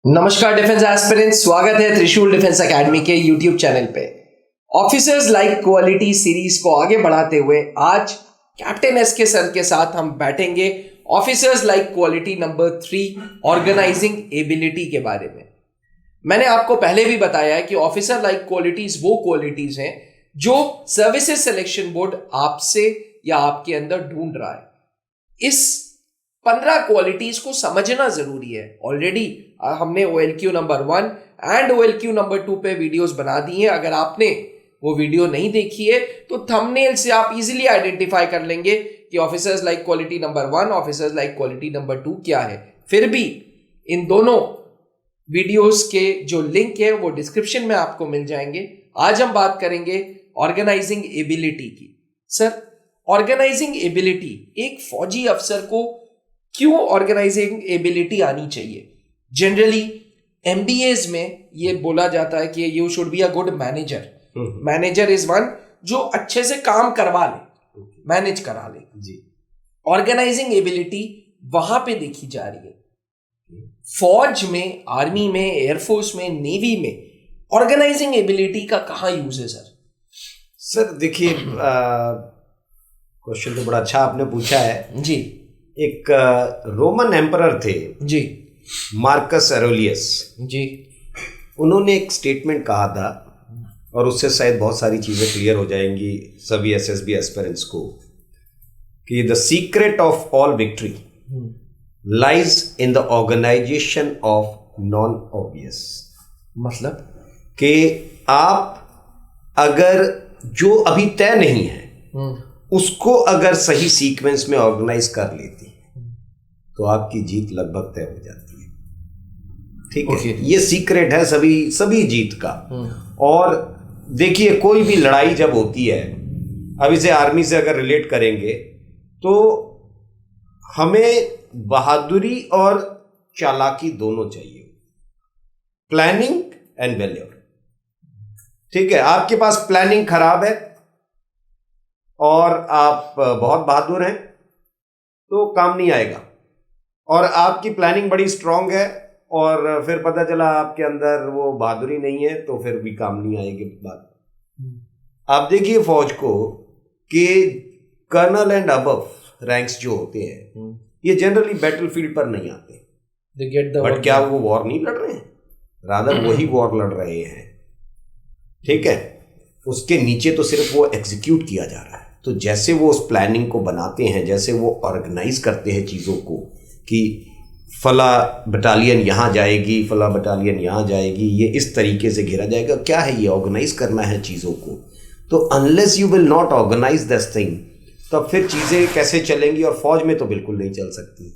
नमस्कार defence aspirants, स्वागत है त्रिशूल डिफेंस एकेडमी के यूट्यूब चैनल पे। ऑफिसर्स लाइक क्वालिटी सीरीज को आगे बढ़ाते हुए आज कैप्टन एस के सर के साथ हम बैठेंगे officers like quality number 3 organising ability के बारे में। मैंने आपको पहले भी बताया है कि ऑफिसर लाइक क्वालिटीज वो क्वालिटीज हैं जो सर्विसेज सिलेक्शन बोर्ड आपसे या आपके अंदर ढूंढ रहा है। इस 15 क्वालिटीज को समझना जरूरी है। ऑलरेडी हमने OLQ number 1 and OLQ number 2 पे वीडियोस बना दी हैं। अगर आपने वो वीडियो नहीं देखी है तो थंबनेल से आप इजीली आइडेंटिफाई कर लेंगे कि officers like quality number 1, officers like quality number 2 क्या है। फिर भी इन दोनों वीडियोस के जो लिंक है वो डिस्क्रिप्शन में आपको मिल जाएंगे। आज हम बात करेंगे ऑर्गेनाइजिंग एबिलिटी की। सर, ऑर्गेनाइजिंग एबिलिटी एक फौजी अफसर को क्यों ऑर्गेनाइजिंग एबिलिटी आनी चाहिए? जनरली MBAs में ये बोला जाता है कि you should be a good manager. Manager is one जो अच्छे से काम करवा ले, मैनेज करा ले जी। ऑर्गेनाइजिंग एबिलिटी वहां पे देखी जा रही है। फौज में, आर्मी में, एयरफोर्स में, नेवी में ऑर्गेनाइजिंग एबिलिटी का कहाँ यूज है सर? सर देखिए, क्वेश्चन तो बड़ा अच्छा आपने पूछा है जी। एक रोमन एम्परर थे जी, मार्कस एरोलियस जी। उन्होंने एक स्टेटमेंट कहा था और उससे शायद बहुत सारी चीज़ें क्लियर हो जाएंगी सभी SSB एस्पिरेंट्स को कि the secret of all victory lies in the organisation of non obvious. मतलब कि आप अगर जो अभी तय नहीं है उसको अगर सही सीक्वेंस में ऑर्गेनाइज कर लेती है तो आपकी जीत लगभग तय हो जाती है। ठीक है, ये सीक्रेट है सभी जीत का। और देखिए, कोई भी लड़ाई जब होती है, अब इसे आर्मी से अगर रिलेट करेंगे तो हमें बहादुरी और चालाकी दोनों चाहिए, प्लानिंग एंड वेल्योर। ठीक है, आपके पास प्लानिंग खराब है और आप बहुत बहादुर हैं तो काम नहीं आएगा, और आपकी प्लानिंग बड़ी स्ट्रांग है और फिर पता चला आपके अंदर वो बहादुरी नहीं है तो फिर भी काम नहीं आएगी बात। आप देखिए फौज को कि कर्नल एंड अबव रैंक्स जो होते हैं ये जनरली बैटलफील्ड पर नहीं आते, बट क्या वो वॉर नहीं लड़ रहे हैं? रादर वही वॉर लड़ रहे हैं। ठीक है, उसके नीचे तो सिर्फ वो एग्जीक्यूट किया जा रहा है। तो जैसे वो उस प्लानिंग को बनाते हैं, जैसे वो ऑर्गेनाइज करते हैं चीज़ों को कि फला बटालियन यहाँ जाएगी, फला बटालियन यहाँ जाएगी, ये इस तरीके से घेरा जाएगा, क्या है ये ऑर्गेनाइज करना है चीज़ों को। तो unless you will not organise this thing तब फिर चीज़ें कैसे चलेंगी, और फौज में तो बिल्कुल नहीं चल सकती।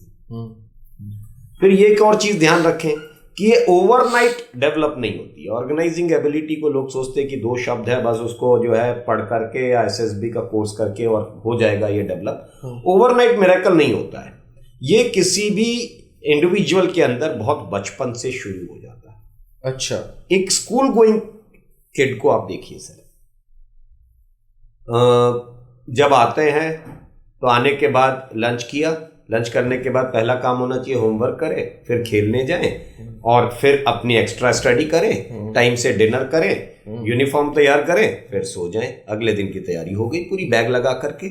फिर ये एक और चीज़ ध्यान रखें कि ये ओवरनाइट डेवलप नहीं होती है। ऑर्गेनाइजिंग एबिलिटी को लोग सोचते हैं कि 2 शब्द है, बस उसको जो है पढ़ करके या SSB का कोर्स करके और हो जाएगा ये डेवलप। ओवरनाइट मिरेकल नहीं होता है। ये किसी भी इंडिविजुअल के अंदर बहुत बचपन से शुरू हो जाता है। अच्छा, एक स्कूल गोइंग किड को आप देखिए सर, जब आते हैं तो आने के बाद लंच किया, लंच करने के बाद पहला काम होना चाहिए होमवर्क करें, फिर खेलने जाएं और फिर अपनी एक्स्ट्रा स्टडी करें, टाइम से डिनर करें, यूनिफॉर्म तैयार करें, फिर सो जाएं। अगले दिन की तैयारी हो गई पूरी बैग लगा करके।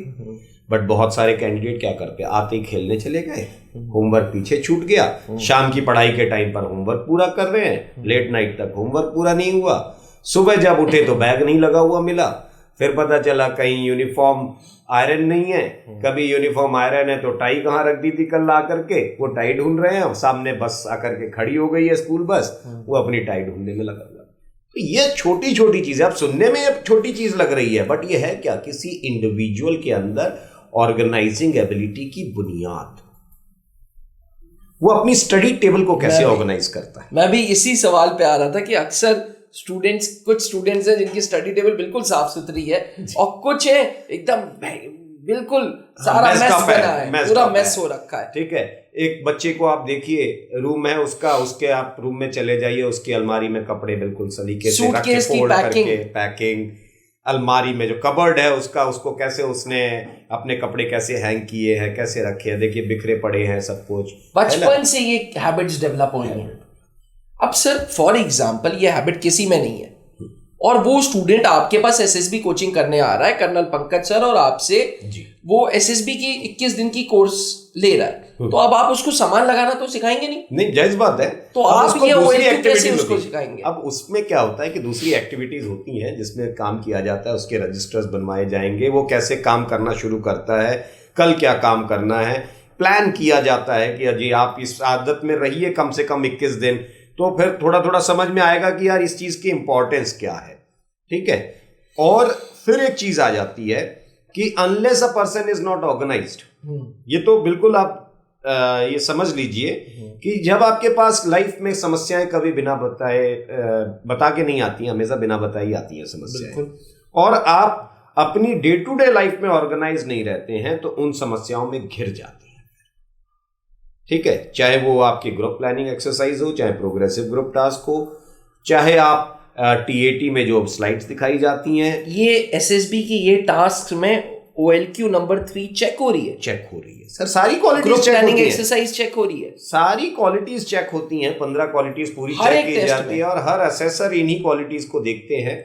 बट बहुत सारे कैंडिडेट क्या करते हैं, आते ही खेलने चले गए, होमवर्क पीछे छूट गया, शाम की पढ़ाई के टाइम पर होमवर्क पूरा कर रहे हैं, लेट नाइट तक होमवर्क पूरा नहीं हुआ, सुबह जब उठे तो बैग नहीं लगा हुआ मिला, फिर पता चला कहीं यूनिफॉर्म आयरन नहीं है, कभी यूनिफॉर्म आयरन है तो टाई कहाँ रख दी थी कल ला करके, वो टाई ढूंढ रहे हैं, सामने बस आकर के खड़ी हो गई है स्कूल बस, वो अपनी टाई ढूंढने में लगा हुआ। तो ये छोटी छोटी चीजें, अब सुनने में छोटी चीज लग रही है, बट ये है क्या, किसी इंडिविजुअल के अंदर ऑर्गेनाइजिंग एबिलिटी की बुनियाद, वो अपनी स्टडी टेबल को कैसे ऑर्गेनाइज करता है। मैं भी इसी सवाल पे आ रहा था कि अक्सर कुछ स्टूडेंट्स हैं जिनकी स्टडी टेबल बिल्कुल साफ सुथरी है और कुछ है एकदम बिल्कुल सारा मेस बना है, पूरा मेस हो रखा है। ठीक है, एक बच्चे को आप देखिए, रूम है उसके आप रूम में चले जाइए, उसकी अलमारी में कपड़े बिल्कुल सलीके से रख के फोल्ड करके पैकिंग, अलमारी में जो कबर्ड है उसको कैसे उसने अपने कपड़े कैसे हैंग किए हैं, कैसे रखे हैं, देखिए बिखरे पड़े हैं सब कुछ। बचपन से ये हैबिट्स डेवलप हुई हैं। अब सर फॉर एग्जाम्पल ये हैबिट किसी में नहीं है और वो स्टूडेंट आपके पास एसएसबी कोचिंग करने आ रहा है, कर्नल पंकज सर, और आपसे वो एसएसबी की 21 दिन की कोर्स ले रहा है, तो अब आप उसको सामान लगाना तो सिखाएंगे नहीं जायज बात है। तो आप ये OLQ कैसे उसको सिखाएंगे? अब उसमें क्या होता है कि दूसरी एक्टिविटीज होती हैं जिसमें काम किया जाता है, उसके रजिस्टर्स बनवाए जाएंगे, वो कैसे काम करना शुरू करता है, कल क्या काम करना है, प्लान किया जाता है कि अजी आप इस आदत में रहिए कम से कम 21 दिन, तो फिर थोड़ा थोड़ा समझ में आएगा कि यार इस चीज की इंपॉर्टेंस क्या है। ठीक है। और फिर एक चीज आ जाती है कि unless a person is not organised, ये तो बिल्कुल आप ये समझ लीजिए कि जब आपके पास लाइफ में समस्याएं कभी बिना बताए बता के नहीं आती हैं, हमेशा बिना बताए ही आती हैं समस्याएं, और आप अपनी डे टू डे लाइफ में ऑर्गेनाइज नहीं रहते हैं तो उन समस्याओं में घिर जाते हैं। ठीक है। चाहे वो आपकी ग्रुप प्लानिंग एक्सरसाइज हो, चाहे प्रोग्रेसिव ग्रुप टास्क हो, चाहे आप टीएटी में जो स्लाइड्स दिखाई जाती हैं, ये एसएसबी की ये टास्क में OLQ नंबर 3 चेक हो रही है सर, सारी क्वालिटीज चेक होती है, एक्सरसाइज चेक हो रही है, सारी क्वालिटीज चेक होती हैं, 15 क्वालिटीज पूरी चेक की जाती है और हर असेसर इन्हीं क्वालिटीज को देखते हैं।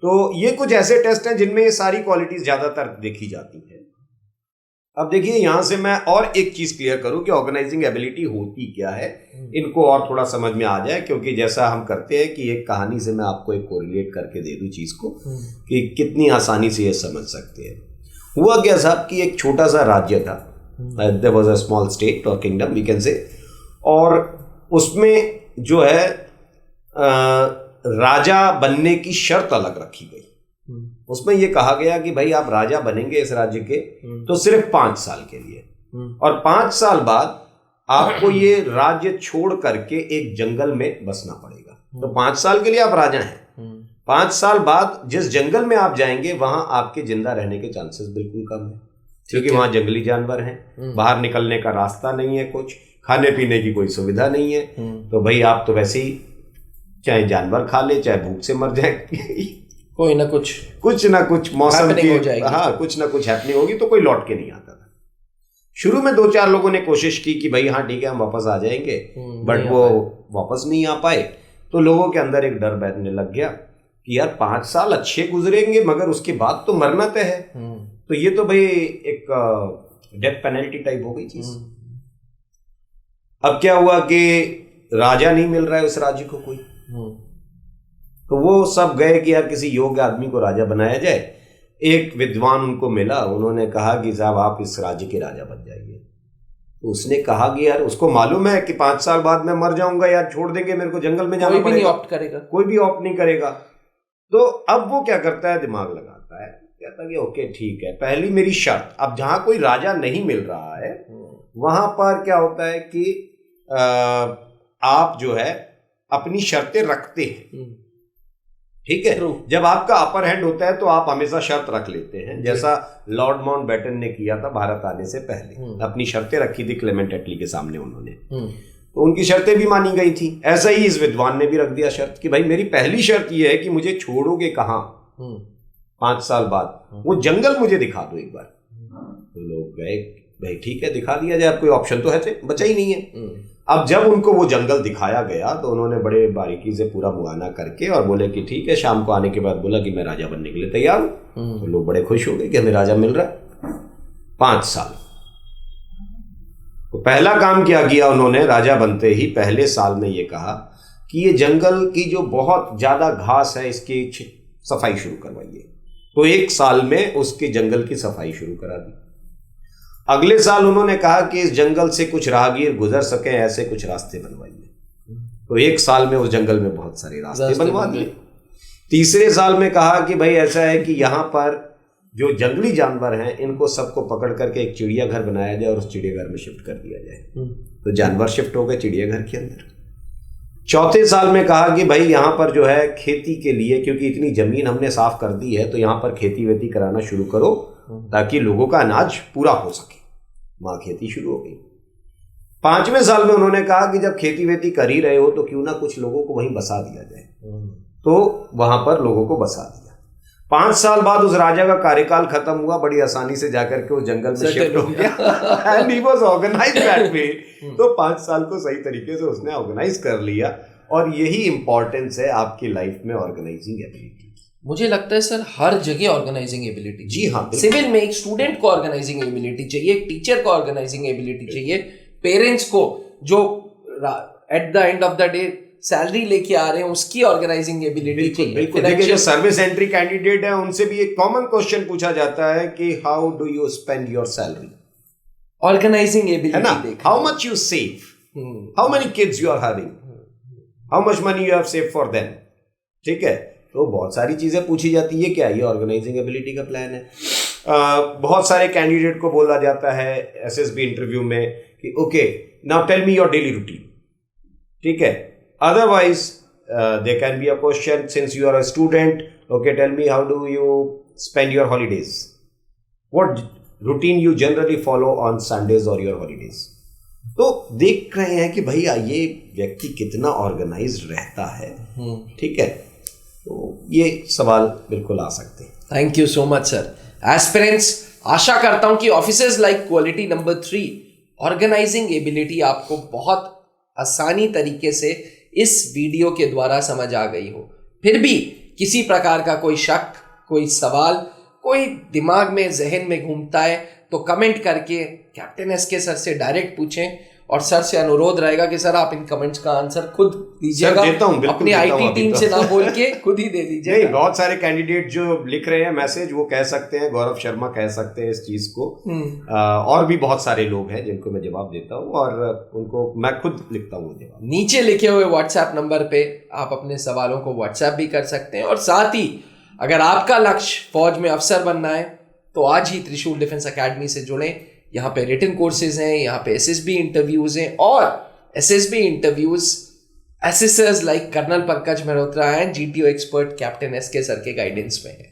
तो ये कुछ ऐसे टेस्ट हैं जिनमें ये सारी क्वालिटीज ज्यादातर देखी जाती है। अब देखिए यहां से मैं और एक चीज क्लियर करूं कि ऑर्गेनाइजिंग एबिलिटी होती क्या है, इनको और थोड़ा समझ में आ जाए, क्योंकि जैसा हम करते हैं कि एक कहानी से मैं आपको एक कोरिलेट करके दे दूं चीज को कि कितनी आसानी से ये समझ सकते हैं। हुआ क्या साहब कि एक छोटा सा राज्य था, there was a small state और किंगडम वी कैन से, और उसमें जो है राजा बनने की शर्त अलग रखी गई। उसमें यह कहा गया कि भाई आप राजा बनेंगे इस राज्य के तो सिर्फ 5 साल के लिए, और 5 साल बाद आपको ये राज्य छोड़ करके एक जंगल में बसना पड़ेगा। तो 5 साल के लिए आप राजा हैं, 5 साल बाद जिस जंगल में आप जाएंगे वहां आपके जिंदा रहने के चांसेस बिल्कुल कम है, क्योंकि वहां जंगली जानवर हैं, बाहर निकलने का रास्ता नहीं है, कुछ खाने पीने की कोई सुविधा नहीं है। तो भाई आप तो वैसे ही चाहे जानवर खा ले चाहे भूख से मर जाए, कोई ना कुछ मौसम की कुछ ना कुछ हैपनिंग होगी, तो कोई लौट के नहीं आता था। शुरू में 2-4 लोगों ने कोशिश की कि भाई हाँ ठीक है हम वापस आ जाएंगे, बट वो वापस नहीं आ पाए। तो लोगों के अंदर एक डर बैठने लग गया कि यार 5 साल अच्छे गुजरेंगे मगर उसके बाद तो मरना तय है। तो ये तो भाई एक डेथ पेनल्टी टाइप हो गई चीज। अब क्या हुआ कि राजा नहीं मिल रहा है उस राज्य को कोई, तो वो सब गए कि यार किसी योग्य आदमी को राजा बनाया जाए। एक विद्वान उनको मिला, उन्होंने कहा कि साहब आप इस राज्य के राजा बन जाइए। तो उसने कहा कि यार उसको मालूम है कि 5 साल बाद मैं मर जाऊंगा, यार छोड़ देंगे मेरे को जंगल में जाना पड़ेगा, कोई भी ऑप्ट नहीं करेगा। तो अब वो क्या करता है, दिमाग लगाता है, कहता है कि ओके ठीक है, पहली मेरी शर्त, अब जहां कोई राजा नहीं मिल रहा है वहां पर क्या होता है कि आप जो है अपनी शर्तें रखते हैं। ठीक है। जब आपका अपर हैंड होता है तो आप हमेशा शर्त रख लेते हैं, जैसा लॉर्ड माउंटबेटन ने किया था भारत आने से पहले, अपनी शर्तें रखी थी क्लेमेंट एटली के सामने उन्होंने, तो उनकी शर्तें भी मानी गई थी। ऐसा ही इस विद्वान ने भी रख दिया शर्त कि भाई मेरी पहली शर्त यह है कि मुझे छोड़ोगे कहां 5 साल बाद, वो जंगल मुझे दिखा दो एक बार। तो लोग गए, भाई ठीक है दिखा दिया जाए, अब कोई ऑप्शन तो है बचा ही नहीं है। अब जब उनको वो जंगल दिखाया गया तो उन्होंने बड़े बारीकी से पूरा मुआयना करके और बोले कि ठीक है, शाम को आने के बाद बोला कि मैं राजा बनने के लिए तैयार हूं। तो लोग बड़े खुश हो गए कि हमें राजा मिल रहा है 5 साल। तो पहला काम क्या किया उन्होंने, राजा बनते ही पहले साल में ये कहा कि ये जंगल की जो बहुत ज्यादा घास है इसकी सफाई शुरू करवाइए। तो 1 साल में उसके जंगल की सफाई शुरू करा दी। अगले साल उन्होंने कहा कि इस जंगल से कुछ राहगीर गुजर सके ऐसे कुछ रास्ते बनवाइए। तो 1 साल में उस जंगल में बहुत सारे रास्ते बनवा दिए। तीसरे साल में कहा कि भाई ऐसा है कि यहाँ पर जो जंगली जानवर हैं इनको सबको पकड़ करके एक चिड़ियाघर बनाया जाए और उस चिड़ियाघर में शिफ्ट कर दिया जाए। तो जानवर शिफ्ट हो गए चिड़ियाघर के अंदर। चौथे साल में कहा कि भाई यहाँ पर जो है खेती के लिए, क्योंकि इतनी जमीन हमने साफ कर दी है, तो यहाँ पर खेती वेती कराना शुरू करो ताकि लोगों का अनाज पूरा हो सके। वहां खेती शुरू हो गई। 5वें साल में उन्होंने कहा कि जब खेती वेती कर ही रहे हो तो क्यों ना कुछ लोगों को वहीं बसा दिया जाए। तो वहां पर लोगों को बसा दिया। 5 साल बाद उस राजा का कार्यकाल खत्म हुआ, बड़ी आसानी से जाकर के उस जंगल में शिफ्ट हो गया and he was organised that way. तो 5 साल को सही तरीके से उसने ऑर्गेनाइज कर लिया और यही इंपॉर्टेंस है आपकी लाइफ में ऑर्गेनाइजिंग एबिलिटी। मुझे लगता है सर हर जगह ऑर्गेनाइजिंग एबिलिटी। जी हाँ, सिविल में एक स्टूडेंट को ऑर्गेनाइजिंग एबिलिटी चाहिए, एक टीचर को ऑर्गेनाइजिंग एबिलिटी चाहिए, पेरेंट्स को जो at the end of the day salary लेके आ रहे हैं उसकी ऑर्गेनाइजिंग एबिलिटी चाहिए। बिल्कुल। देखिए जो सर्विस एंट्री कैंडिडेट है उनसे भी एक कॉमन क्वेश्चन पूछा जाता है कि how do you spend your salary, organising है एबिलिटी ना? देखा, how much you save, how many kids you are having, how much money you have save for them. ठीक है, तो बहुत सारी चीजें पूछी जाती है। क्या ये ऑर्गेनाइजिंग एबिलिटी का प्लान है? बहुत सारे कैंडिडेट को बोला जाता है एसएसबी इंटरव्यू में कि okay now tell me your daily routine. ठीक है, otherwise there can be a question since you are a student, okay tell me how do you spend your holidays, what routine you generally follow on Sundays और your holidays. तो देख रहे हैं कि भैया ये व्यक्ति कितना ऑर्गेनाइज्ड रहता है। ठीक है, तो ये सवाल बिल्कुल आ सकते हैं। Thank you so much sir. Aspirants, आशा करता हूं कि officers like quality number 3 organising ability आपको बहुत आसानी तरीके से इस वीडियो के द्वारा समझ आ गई हो। फिर भी किसी प्रकार का कोई शक, कोई सवाल, कोई दिमाग में जहन में घूमता है तो कमेंट करके कैप्टन एसके सर से डायरेक्ट पूछें, और सर से अनुरोध रहेगा कि सर आप इन कमेंट्स का आंसर खुद दीजिएगा, अपनी आईटी टीम से ना बोल के खुद ही दे दीजिएगा। नहीं, बहुत सारे कैंडिडेट जो लिख रहे हैं मैसेज वो कह सकते हैं, गौरव शर्मा कह सकते हैं इस चीज को, और भी बहुत सारे लोग हैं जिनको मैं जवाब देता हूँ और उनको मैं खुद लिखता हूँ जवाब। नीचे लिखे हुए व्हाट्सएप नंबर पे आप अपने सवालों को व्हाट्सएप भी कर सकते हैं, और साथ ही अगर आपका लक्ष्य फौज में अफसर बनना है तो आज ही त्रिशूल डिफेंस एकेडमी से जुड़ें। यहाँ पे रिटन कोर्सेज हैं, यहाँ पे एसएसबी इंटरव्यूज हैं, और SSB interviews assessors like colonel Pankaj Malhotra and GTO expert captain SK sir के गाइडेंस में है।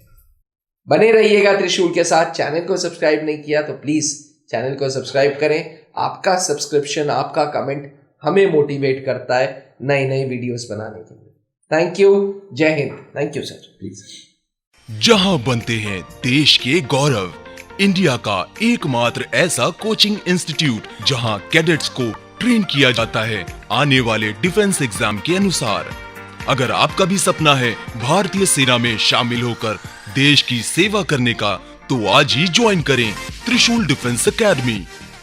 बने रहिएगा त्रिशूल के साथ। चैनल को सब्सक्राइब नहीं किया तो प्लीज चैनल को सब्सक्राइब करें। आपका सब्सक्रिप्शन, आपका कमेंट हमें मोटिवेट करता है नई नई वीडियोस बनाने के लिए। थैंक यू, जय Hind. Thank you sir. Please. जहां बनते हैं देश के गौरव, इंडिया का एकमात्र ऐसा कोचिंग इंस्टीट्यूट जहां कैडेट्स को ट्रेन किया जाता है आने वाले डिफेंस एग्जाम के अनुसार। अगर आपका भी सपना है भारतीय सेना में शामिल होकर देश की सेवा करने का, तो आज ही ज्वाइन करें त्रिशूल डिफेंस एकेडमी।